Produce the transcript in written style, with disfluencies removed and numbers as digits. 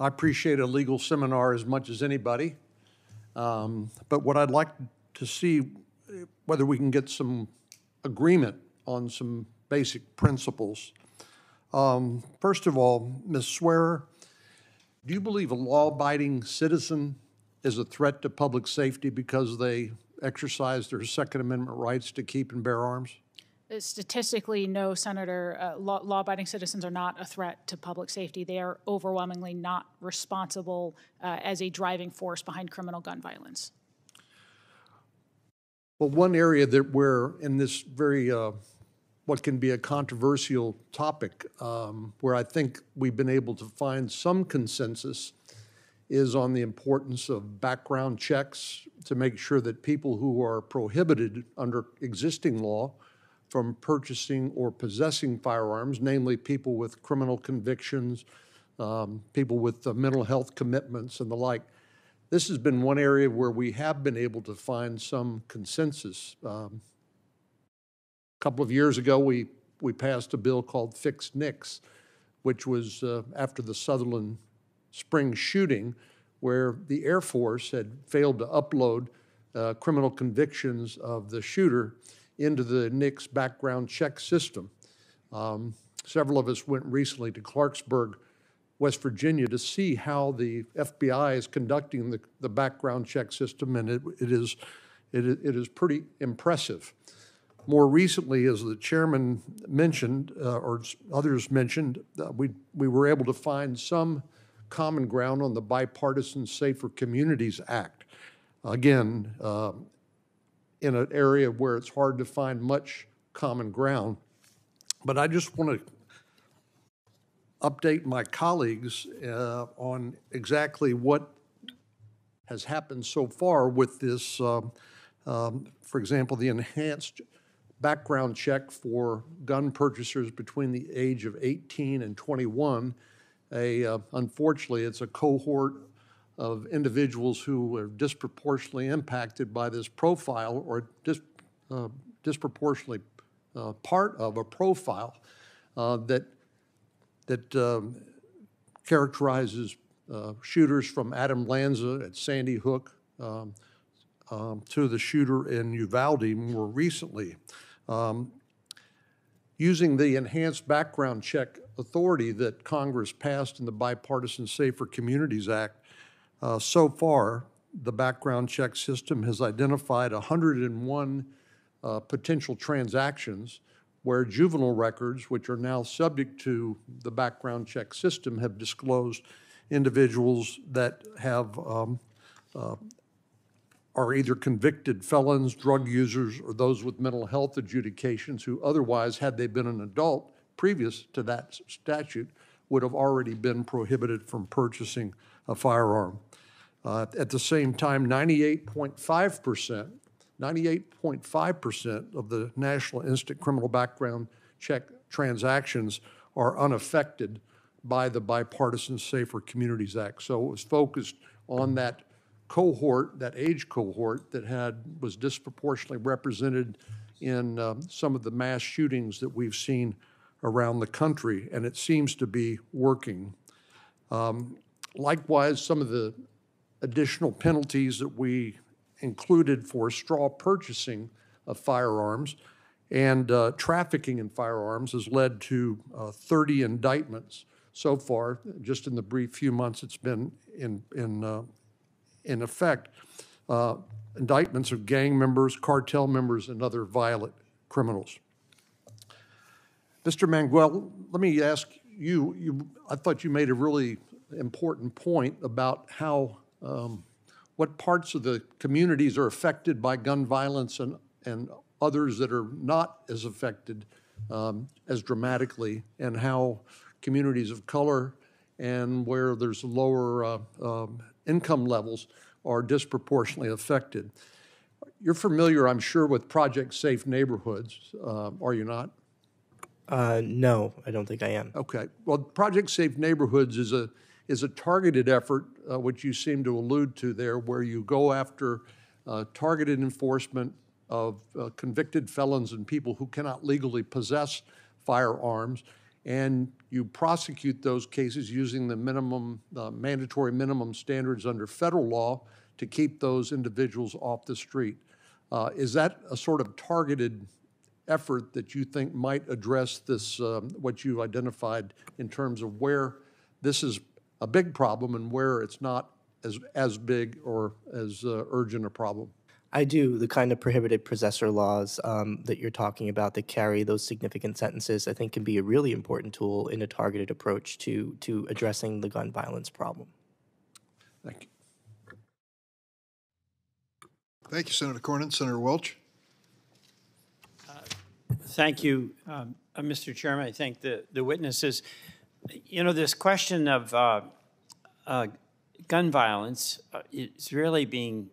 I appreciate a legal seminar as much as anybody, but what I'd like to see, whether we can get some agreement on some basic principles. First of all, Ms. Swearer, do you believe a law-abiding citizen is a threat to public safety because they exercise their Second Amendment rights to keep and bear arms? Statistically, no, Senator. Law-abiding citizens are not a threat to public safety. They are overwhelmingly not responsible as a driving force behind criminal gun violence. Well, one area that we're in this very, what can be a controversial topic, where I think we've been able to find some consensus, is on the importance of background checks to make sure that people who are prohibited under existing law from purchasing or possessing firearms, namely people with criminal convictions, people with mental health commitments and the like. This has been one area where we have been able to find some consensus. A couple of years ago, we passed a bill called Fix NICS, which was after the Sutherland Spring shooting, where the Air Force had failed to upload criminal convictions of the shooter into the NICS background check system. Several of us went recently to Clarksburg, West Virginia, to see how the FBI is conducting the background check system, and it is pretty impressive. More recently, as the chairman mentioned, or others mentioned, we were able to find some common ground on the Bipartisan Safer Communities Act. Again, in an area where it's hard to find much common ground. But I just want to update my colleagues on exactly what has happened so far with this, for example, the enhanced background check for gun purchasers between the age of 18 and 21. Unfortunately, it's a cohort of individuals who are disproportionately impacted by this profile, or disproportionately part of a profile that characterizes shooters from Adam Lanza at Sandy Hook to the shooter in Uvalde more recently. Using the enhanced background check authority that Congress passed in the Bipartisan Safer Communities Act, so far, the background check system has identified 101 potential transactions where juvenile records, which are now subject to the background check system, have disclosed individuals that have are either convicted felons, drug users, or those with mental health adjudications who otherwise, had they been an adult previous to that statute, would have already been prohibited from purchasing a firearm. At the same time, 98.5% of the National Instant Criminal Background Check transactions are unaffected by the Bipartisan Safer Communities Act. So it was focused on that cohort, that age cohort that was disproportionately represented in some of the mass shootings that we've seen around the country, and it seems to be working. Likewise, some of the additional penalties that we included for straw purchasing of firearms and trafficking in firearms has led to 30 indictments so far, just in the brief few months it's been in effect. Indictments of gang members, cartel members, and other violent criminals. Mr. Manguel, let me ask you, I thought you made a really important point about how what parts of the communities are affected by gun violence and others that are not as affected as dramatically, and how communities of color and where there's lower income levels are disproportionately affected. You're familiar, I'm sure, with Project Safe Neighborhoods, are you not? No, I don't think I am. Okay. Well, Project Safe Neighborhoods is a targeted effort, which you seem to allude to there, where you go after targeted enforcement of convicted felons and people who cannot legally possess firearms, and you prosecute those cases using the mandatory minimum standards under federal law to keep those individuals off the street. Is that a sort of targeted effort that you think might address this, what you identified in terms of where this is a big problem and where it's not as big or as urgent a problem? I do. The kind of prohibited possessor laws that you're talking about that carry those significant sentences, I think, can be a really important tool in a targeted approach to addressing the gun violence problem. Thank you. Thank you, Senator Cornyn. Senator Welch. Thank you, Mr. Chairman. I thank the witnesses. You know, this question of gun violence is really being